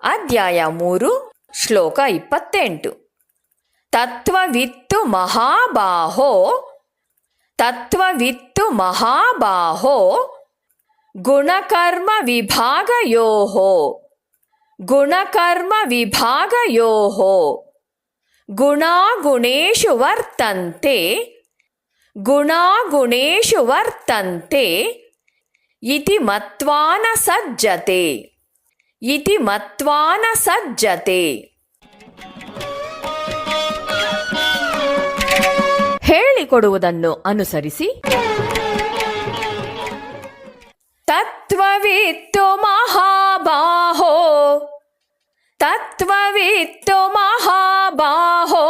ಅಧ್ಯಾಯ 3 ಶ್ಲೋಕ 28. ತತ್ವವಿತ್ತು ಮಹಾಬಾಹೋ ತತ್ವವಿತ್ತು ಮಹಾಬಾಹೋ ಗುಣಕರ್ಮ ವಿಭಾಗಯೋಃ ಗುಣಕರ್ಮ ವಿಭಾಗಯೋಃ ಗುಣಾಗುಣೇಷು ವರ್ತಂತೆ ಗುಣಾಗುಣೇಷು ವರ್ತಂತೆ ಇತಿ ಮತ್ವಾ ನ ಸಜ್ಜತೆ ಇತಿ ಮತ್ವಾ ನ ಸಜ್ಜತೆ. ಹೇಳಿಕೊಡುವುದನ್ನು ಅನುಸರಿಸಿ. ತತ್ವವಿತ್ತು ಮಹಾಬಾಹೋ ತತ್ವವಿತ್ತು ಮಹಾಬಾಹೋ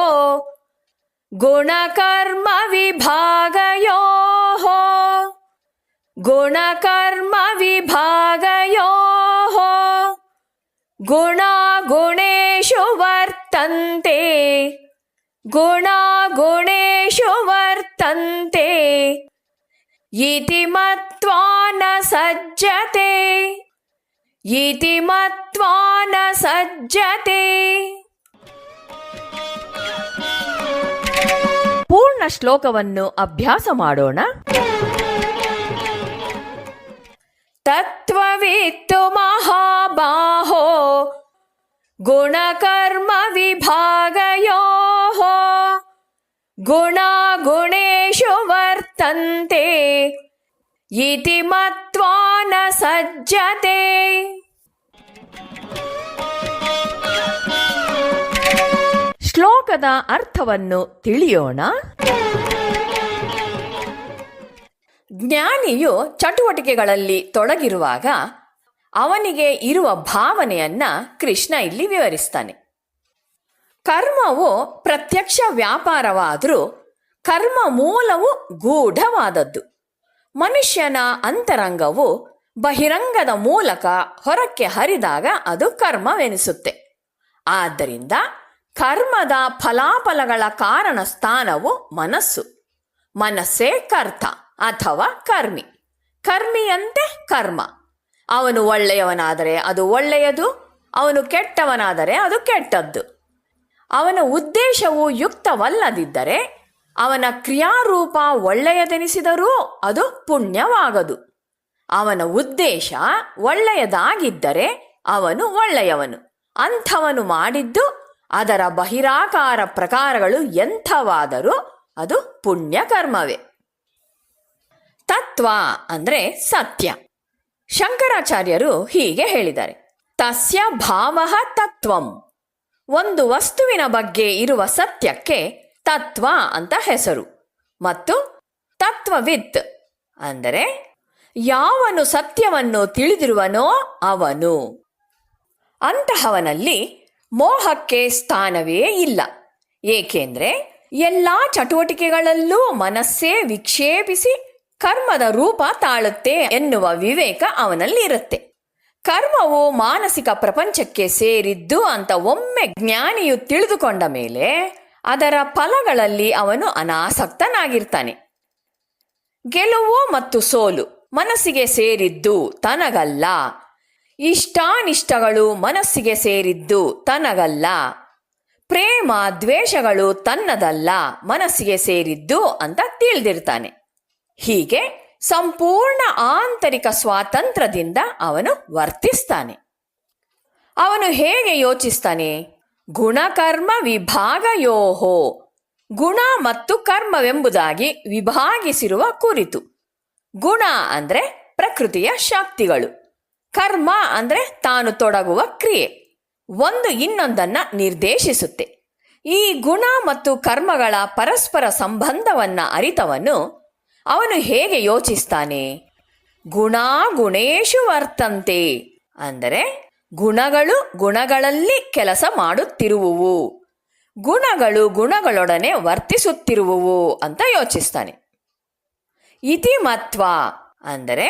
ಗುಣಕರ್ಮ ವಿಭಾಗಯೋಃ ಗುಣಕರ್ಮ ವಿಭಾಗಯೋಃ ಗುಣಾಗುಣೇಷು ವರ್ತಂತೆ ಗುಣಾಗುಣೇಷು ವರ್ತಂತೆ ಇತಿ ಮತ್ವಾ ನ ಸಜ್ಜತೆ ಇತಿ ಮತ್ವಾ ನ ಸಜ್ಜತೆ. ಪೂರ್ಣ ಶ್ಲೋಕವನ್ನು ಅಭ್ಯಾಸ ಮಾಡೋಣ. ತತ್ವವಿತ್ತು ಮಹಾಬಾಹೋ ಗುಣಕರ್ಮ ವಿಭಾಗಯೋಃ ಗುಣಾಗುಣೇಷು ವರ್ತಂತೆ ಇತಿ ಮತ್ವಾ ನ ಸಜ್ಜತೆ. ಶ್ಲೋಕದ ಅರ್ಥವನ್ನು ತಿಳಿಯೋಣ. ಜ್ಞಾನಿಯು ಚಟುವಟಿಕೆಗಳಲ್ಲಿ ತೊಡಗಿರುವಾಗ ಅವನಿಗೆ ಇರುವ ಭಾವನೆಯನ್ನ ಕೃಷ್ಣ ಇಲ್ಲಿ ವಿವರಿಸ್ತಾನೆ. ಕರ್ಮವು ಪ್ರತ್ಯಕ್ಷ ವ್ಯಾಪಾರವಾದರೂ ಕರ್ಮ ಮೂಲವು ಗೂಢವಾದದ್ದು. ಮನುಷ್ಯನ ಅಂತರಂಗವು ಬಹಿರಂಗದ ಮೂಲಕ ಹೊರಕ್ಕೆ ಹರಿದಾಗ ಅದು ಕರ್ಮವೆನಿಸುತ್ತೆ. ಆದ್ದರಿಂದ ಕರ್ಮದ ಫಲಾಫಲಗಳ ಕಾರಣ ಸ್ಥಾನವು ಮನಸ್ಸು. ಮನಸ್ಸೇ ಕರ್ತ ಅಥವಾ ಕರ್ಮಿ. ಕರ್ಮಿಯಂತೆ ಕರ್ಮ. ಅವನು ಒಳ್ಳೆಯವನಾದರೆ ಅದು ಒಳ್ಳೆಯದು, ಅವನು ಕೆಟ್ಟವನಾದರೆ ಅದು ಕೆಟ್ಟದ್ದು. ಅವನ ಉದ್ದೇಶವು ಯುಕ್ತವಲ್ಲದಿದ್ದರೆ ಅವನ ಕ್ರಿಯಾರೂಪ ಒಳ್ಳೆಯದೆನಿಸಿದರೂ ಅದು ಪುಣ್ಯವಾಗದು. ಅವನ ಉದ್ದೇಶ ಒಳ್ಳೆಯದಾಗಿದ್ದರೆ ಅವನು ಒಳ್ಳೆಯವನು. ಅಂಥವನು ಮಾಡಿದ್ದು ಅದರ ಬಹಿರಾಕಾರ ಪ್ರಕಾರಗಳು ಎಂಥವಾದರೂ ಅದು ಪುಣ್ಯಕರ್ಮವೇ. ತತ್ವ ಅಂದರೆ ಸತ್ಯ. ಶಂಕರಾಚಾರ್ಯರು ಹೀಗೆ ಹೇಳಿದ್ದಾರೆ, ತಸ್ಯ ಭಾವಃ ತತ್ವಂ. ಒಂದು ವಸ್ತುವಿನ ಬಗ್ಗೆ ಇರುವ ಸತ್ಯಕ್ಕೆ ತತ್ವ ಅಂತ ಹೆಸರು. ಮತ್ತು ತತ್ವವಿತ್ ಅಂದರೆ ಯಾವನು ಸತ್ಯವನ್ನು ತಿಳಿದಿರುವನೋ ಅವನು. ಅಂತಹವನಲ್ಲಿ ಮೋಹಕ್ಕೆ ಸ್ಥಾನವೇ ಇಲ್ಲ. ಏಕೆಂದರೆ ಎಲ್ಲ ಚಟುವಟಿಕೆಗಳಲ್ಲೂ ಮನಸ್ಸೇ ವಿಕ್ಷೇಪಿಸಿ ಕರ್ಮದ ರೂಪ ತಾಳುತ್ತೆ ಎನ್ನುವ ವಿವೇಕ ಅವನಲ್ಲಿರುತ್ತೆ. ಕರ್ಮವು ಮಾನಸಿಕ ಪ್ರಪಂಚಕ್ಕೆ ಸೇರಿದ್ದು ಅಂತ ಒಮ್ಮೆ ಜ್ಞಾನಿಯು ತಿಳಿದುಕೊಂಡ ಮೇಲೆ ಅದರ ಫಲಗಳಲ್ಲಿ ಅವನು ಅನಾಸಕ್ತನಾಗಿರ್ತಾನೆ. ಗೆಲುವು ಮತ್ತು ಸೋಲು ಮನಸ್ಸಿಗೆ ಸೇರಿದ್ದು ತನಗಲ್ಲ. ಇಷ್ಟಾನಿಷ್ಟಗಳು ಮನಸ್ಸಿಗೆ ಸೇರಿದ್ದು ತನಗಲ್ಲ. ಪ್ರೇಮ ದ್ವೇಷಗಳು ತನ್ನದಲ್ಲ, ಮನಸ್ಸಿಗೆ ಸೇರಿದ್ದು ಅಂತ ತಿಳಿದಿರ್ತಾನೆ. ಹೀಗೆ ಸಂಪೂರ್ಣ ಆಂತರಿಕ ಸ್ವಾತಂತ್ರ್ಯದಿಂದ ಅವನು ವರ್ತಿಸ್ತಾನೆ. ಅವನು ಹೇಗೆ ಯೋಚಿಸ್ತಾನೆ? ಗುಣಕರ್ಮ ವಿಭಾಗಯೋಃ. ಗುಣ ಮತ್ತು ಕರ್ಮವೆಂಬುದಾಗಿ ವಿಭಾಗಿಸಿರುವ ಕುರಿತು. ಗುಣ ಅಂದರೆ ಪ್ರಕೃತಿಯ ಶಕ್ತಿಗಳು, ಕರ್ಮ ಅಂದರೆ ತಾನು ತೊಡಗುವ ಕ್ರಿಯೆ. ಒಂದು ಇನ್ನೊಂದನ್ನು ನಿರ್ದೇಶಿಸುತ್ತೆ. ಈ ಗುಣ ಮತ್ತು ಕರ್ಮಗಳ ಪರಸ್ಪರ ಸಂಬಂಧವನ್ನು ಅರಿತವನು ಅವನು ಹೇಗೆ ಯೋಚಿಸ್ತಾನೆ? ಗುಣಾಗುಣೇಷು ವರ್ತಂತೆ ಅಂದರೆ ಗುಣಗಳು ಗುಣಗಳಲ್ಲಿ ಕೆಲಸ ಮಾಡುತ್ತಿರುವುವು, ಗುಣಗಳು ಗುಣಗಳೊಡನೆ ವರ್ತಿಸುತ್ತಿರುವುವು ಅಂತ ಯೋಚಿಸ್ತಾನೆ. ಇತಿ ಮತ್ವ ಅಂದರೆ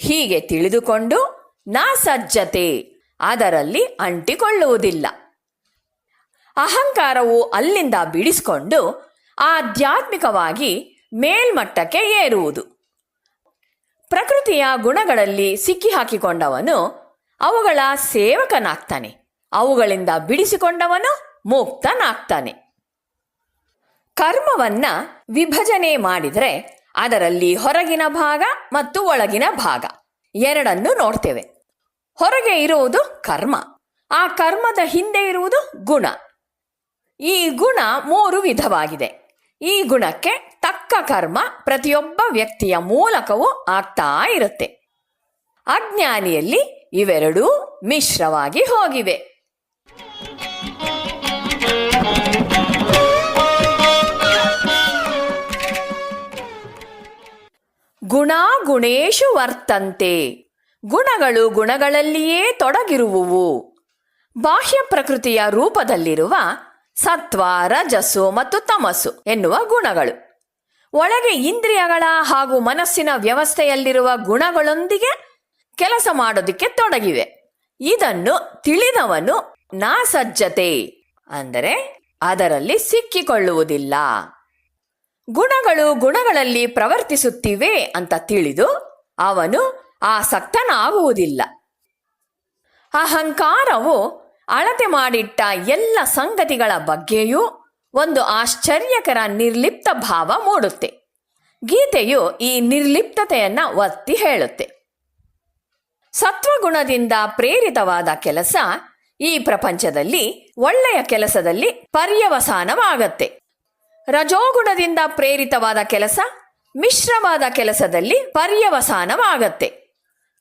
ಹೀಗೆ ತಿಳಿದುಕೊಂಡು ನ ಸಜ್ಜತೆ ಅದರಲ್ಲಿ ಅಂಟಿಕೊಳ್ಳುವುದಿಲ್ಲ. ಅಹಂಕಾರವು ಅಲ್ಲಿಂದ ಬಿಡಿಸಿಕೊಂಡು ಆಧ್ಯಾತ್ಮಿಕವಾಗಿ ಮೇಲ್ಮಟ್ಟಕ್ಕೆ ಏರುವುದು. ಪ್ರಕೃತಿಯ ಗುಣಗಳಲ್ಲಿ ಸಿಕ್ಕಿಹಾಕಿಕೊಂಡವನು ಅವುಗಳ ಸೇವಕನಾಗ್ತಾನೆ, ಅವುಗಳಿಂದ ಬಿಡಿಸಿಕೊಂಡವನು ಮುಕ್ತನಾಗ್ತಾನೆ. ಕರ್ಮವನ್ನ ವಿಭಜನೆ ಮಾಡಿದರೆ ಅದರಲ್ಲಿ ಹೊರಗಿನ ಭಾಗ ಮತ್ತು ಒಳಗಿನ ಭಾಗ ಎರಡನ್ನು ನೋಡ್ತೇವೆ. ಹೊರಗೆ ಇರುವುದು ಕರ್ಮ, ಆ ಕರ್ಮದ ಹಿಂದೆ ಇರುವುದು ಗುಣ. ಈ ಗುಣ 3 ವಿಧವಾಗಿದೆ. ಈ ಗುಣಕ್ಕೆ ತಕ್ಕ ಕರ್ಮ ಪ್ರತಿಯೊಬ್ಬ ವ್ಯಕ್ತಿಯ ಮೂಲಕವೂ ಆಗ್ತಾ ಇರುತ್ತೆ. ಅಜ್ಞಾನಿಯಲ್ಲಿ ಇವೆರಡೂ ಮಿಶ್ರವಾಗಿ ಹೋಗಿವೆ. ಗುಣೇಶು ವರ್ತಂತೆ. ಗುಣಗಳು ಗುಣಗಳಲ್ಲಿಯೇ ತೊಡಗಿರುವುವು. ಬಾಹ್ಯ ಪ್ರಕೃತಿಯ ರೂಪದಲ್ಲಿರುವ ಸತ್ವ, ರಜಸ್ಸು ಮತ್ತು ತಮಸ್ಸು ಎನ್ನುವ ಗುಣಗಳು ಒಳಗೆ ಇಂದ್ರಿಯಗಳ ಹಾಗೂ ಮನಸ್ಸಿನ ವ್ಯವಸ್ಥೆಯಲ್ಲಿರುವ ಗುಣಗಳೊಂದಿಗೆ ಕೆಲಸ ಮಾಡೋದಕ್ಕೆ ತೊಡಗಿವೆ. ಇದನ್ನು ತಿಳಿದವನು ನಾ ಸಜ್ಜತೆ ಅಂದರೆ ಅದರಲ್ಲಿ ಸಿಕ್ಕಿಕೊಳ್ಳುವುದಿಲ್ಲ. ಗುಣಗಳು ಗುಣಗಳಲ್ಲಿ ಪ್ರವರ್ತಿಸುತ್ತಿವೆ ಅಂತ ತಿಳಿದು ಅವನು ಆಸಕ್ತನಾಗುವುದಿಲ್ಲ. ಅಹಂಕಾರವು ಅಳತೆ ಮಾಡಿಟ್ಟ ಎಲ್ಲ ಸಂಗತಿಗಳ ಬಗ್ಗೆಯೂ ಒಂದು ಆಶ್ಚರ್ಯಕರ ನಿರ್ಲಿಪ್ತ ಭಾವ ಮೂಡುತ್ತೆ. ಗೀತೆಯು ಈ ನಿರ್ಲಿಪ್ತತೆಯನ್ನ ಒತ್ತಿ ಹೇಳುತ್ತೆ. ಸತ್ವಗುಣದಿಂದ ಪ್ರೇರಿತವಾದ ಕೆಲಸ ಈ ಪ್ರಪಂಚದಲ್ಲಿ ಒಳ್ಳೆಯ ಕೆಲಸದಲ್ಲಿ ಪರ್ಯವಸಾನವಾಗತ್ತೆ. ರಜೋಗುಣದಿಂದ ಪ್ರೇರಿತವಾದ ಕೆಲಸ ಮಿಶ್ರವಾದ ಕೆಲಸದಲ್ಲಿ ಪರ್ಯವಸಾನವಾಗತ್ತೆ.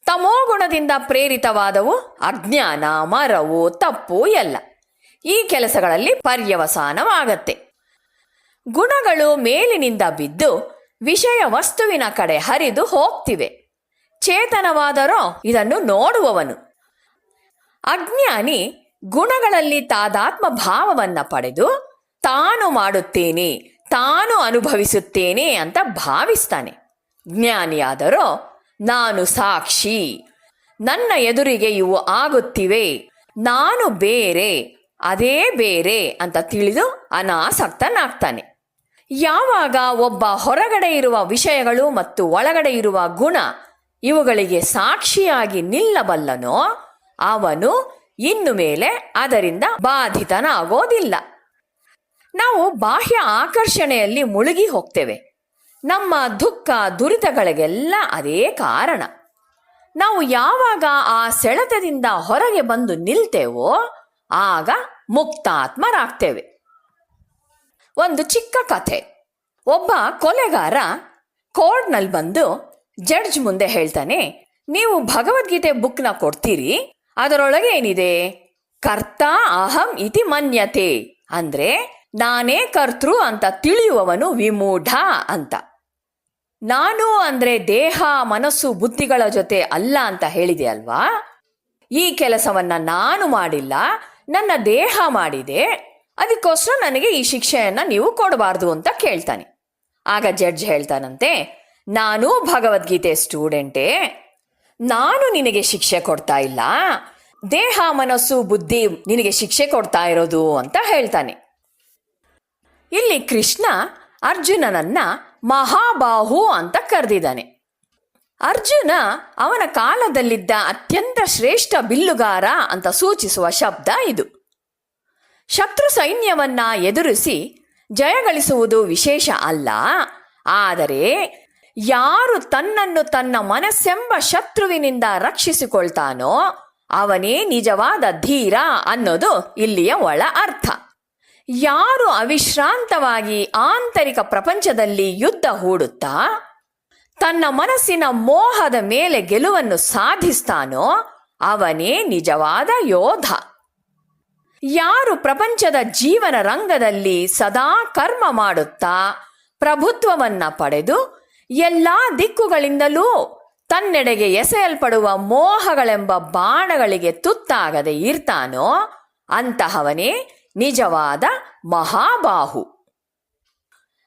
ತಮೋಗುಣದಿಂದ ಪ್ರೇರಿತವಾದವು ಅಜ್ಞಾನ, ಮರವು, ತಪ್ಪು ಎಲ್ಲ ಈ ಕೆಲಸಗಳಲ್ಲಿ ಪರ್ಯವಸಾನವಾಗತ್ತೆ. ಗುಣಗಳು ಮೇಲಿನಿಂದ ಬಿದ್ದು ವಿಷಯ ವಸ್ತುವಿನ ಕಡೆ ಹರಿದು ಹೋಗ್ತಿವೆ. ಚೇತನವಾದರೋ ಇದನ್ನು ನೋಡುವವನು. ಅಜ್ಞಾನಿ ಗುಣಗಳಲ್ಲಿ ತಾದಾತ್ಮ ಭಾವವನ್ನ ಪಡೆದು ತಾನು ಮಾಡುತ್ತೇನೆ, ತಾನು ಅನುಭವಿಸುತ್ತೇನೆ ಅಂತ ಭಾವಿಸ್ತಾನೆ. ಜ್ಞಾನಿಯಾದರೋ ನಾನು ಸಾಕ್ಷಿ, ನನ್ನ ಎದುರಿಗೆ ಇವು ಆಗುತ್ತಿವೆ, ನಾನು ಬೇರೆ, ಅದೇ ಬೇರೆ ಅಂತ ತಿಳಿದು ಅನಾಸಕ್ತನಾಗ್ತಾನೆ. ಯಾವಾಗ ಒಬ್ಬ ಹೊರಗಡೆ ಇರುವ ವಿಷಯಗಳು ಮತ್ತು ಒಳಗಡೆ ಇರುವ ಗುಣ ಇವುಗಳಿಗೆ ಸಾಕ್ಷಿಯಾಗಿ ನಿಲ್ಲಬಲ್ಲನೋ ಅವನು ಇನ್ನು ಮೇಲೆ ಅದರಿಂದ ಬಾಧಿತನಾಗೋದಿಲ್ಲ. ನಾವು ಬಾಹ್ಯ ಆಕರ್ಷಣೆಯಲ್ಲಿ ಮುಳುಗಿ ಹೋಗ್ತೇವೆ. ನಮ್ಮ ದುಃಖ ದುರಿತಗಳಿಗೆಲ್ಲ ಅದೇ ಕಾರಣ. ನಾವು ಯಾವಾಗ ಆ ಸೆಳೆತದಿಂದ ಹೊರಗೆ ಬಂದು ನಿಲ್ತೇವೋ ಆಗ ಮುಕ್ತಾತ್ಮರಾಗ್ತೇವೆ. ಒಂದು ಚಿಕ್ಕ ಕಥೆ. ಒಬ್ಬ ಕೊಲೆಗಾರ ಕೋರ್ಟ್ನಲ್ಲಿ ಬಂದು ಜಡ್ಜ್ ಮುಂದೆ ಹೇಳ್ತಾನೆ, ನೀವು ಭಗವದ್ಗೀತೆ ಬುಕ್ನ ಕೊಡ್ತೀರಿ, ಅದರೊಳಗೆ ಏನಿದೆ? ಕರ್ತ ಅಹಂ ಇತಿ ಮನ್ಯತೆ ಅಂದ್ರೆ ನಾನೇ ಕರ್ತೃ ಅಂತ ತಿಳಿಯುವವನು ವಿಮೂಢ ಅಂತ. ನಾನು ಅಂದ್ರೆ ದೇಹ, ಮನಸ್ಸು, ಬುದ್ಧಿಗಳ ಜೊತೆ ಅಲ್ಲ ಅಂತ ಹೇಳಿದೆ ಅಲ್ವಾ? ಈ ಕೆಲಸವನ್ನ ನಾನು ಮಾಡಿಲ್ಲ, ನನ್ನ ದೇಹ ಮಾಡಿದೆ, ಅದಕ್ಕೋಸ್ಕರ ನನಗೆ ಈ ಶಿಕ್ಷೆಯನ್ನ ನೀವು ಕೊಡಬಾರ್ದು ಅಂತ ಕೇಳ್ತಾನೆ. ಆಗ ಜಡ್ಜ್ ಹೇಳ್ತಾನಂತೆ, ನಾನು ಭಗವದ್ಗೀತೆ ಸ್ಟೂಡೆಂಟೇ, ನಾನು ನಿನಗೆ ಶಿಕ್ಷೆ ಕೊಡ್ತಾ ಇಲ್ಲ, ದೇಹ, ಮನಸ್ಸು, ಬುದ್ಧಿ ನಿನಗೆ ಶಿಕ್ಷೆ ಕೊಡ್ತಾ ಇರೋದು ಅಂತ ಹೇಳ್ತಾನೆ. ಇಲ್ಲಿ ಕೃಷ್ಣ ಅರ್ಜುನನನ್ನ ಮಹಾಬಾಹು ಅಂತ ಕರೆದಿದ್ದಾನೆ. ಅರ್ಜುನ ಅವನ ಕಾಲದಲ್ಲಿದ್ದ ಅತ್ಯಂತ ಶ್ರೇಷ್ಠ ಬಿಲ್ಲುಗಾರ ಅಂತ ಸೂಚಿಸುವ ಶಬ್ದ ಇದು. ಶತ್ರು ಸೈನ್ಯವನ್ನ ಎದುರಿಸಿ ಜಯಗಳಿಸುವುದು ವಿಶೇಷ ಅಲ್ಲ, ಆದರೆ ಯಾರು ತನ್ನನ್ನು ತನ್ನ ಮನಸ್ಸೆಂಬ ಶತ್ರುವಿನಿಂದ ರಕ್ಷಿಸಿಕೊಳ್ತಾನೋ ಅವನೇ ನಿಜವಾದ ಧೀರ ಅನ್ನೋದು ಇಲ್ಲಿಯ ಒಳ ಅರ್ಥ. ಯಾರು ಅವಿಶ್ರಾಂತವಾಗಿ ಆಂತರಿಕ ಪ್ರಪಂಚದಲ್ಲಿ ಯುದ್ಧ ಹೂಡುತ್ತಾ ತನ್ನ ಮನಸ್ಸಿನ ಮೋಹದ ಮೇಲೆ ಗೆಲುವನ್ನು ಸಾಧಿಸ್ತಾನೋ ಅವನೇ ನಿಜವಾದ ಯೋಧ. ಯಾರು ಪ್ರಪಂಚದ ಜೀವನ ರಂಗದಲ್ಲಿ ಸದಾ ಕರ್ಮ ಮಾಡುತ್ತಾ ಪ್ರಭುತ್ವವನ್ನ ಪಡೆದು ಎಲ್ಲಾ ದಿಕ್ಕುಗಳಿಂದಲೂ ತನ್ನೆಡೆಗೆ ಎಸೆಯಲ್ಪಡುವ ಮೋಹಗಳೆಂಬ ಬಾಣಗಳಿಗೆ ತುತ್ತಾಗದೆ ಇರ್ತಾನೋ ಅಂತಹವನೇ ನಿಜವಾದ ಮಹಾಬಾಹು.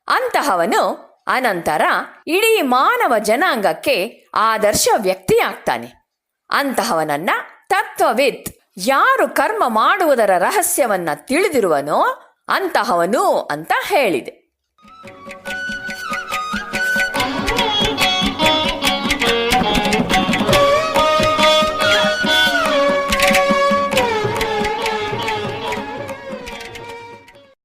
ಅಂತಹವನು ಅನಂತರ ಇಡೀ ಮಾನವ ಜನಾಂಗಕ್ಕೆ ಆದರ್ಶ ವ್ಯಕ್ತಿಯಾಗ್ತಾನೆ. ಅಂತಹವನನ್ನ ತತ್ವವಿತ್ ಯಾರು ಕರ್ಮ ಮಾಡುವುದರ ರಹಸ್ಯವನ್ನ ತಿಳಿದಿರುವನೋ ಅಂತಹವನು ಅಂತ ಹೇಳಿದೆ.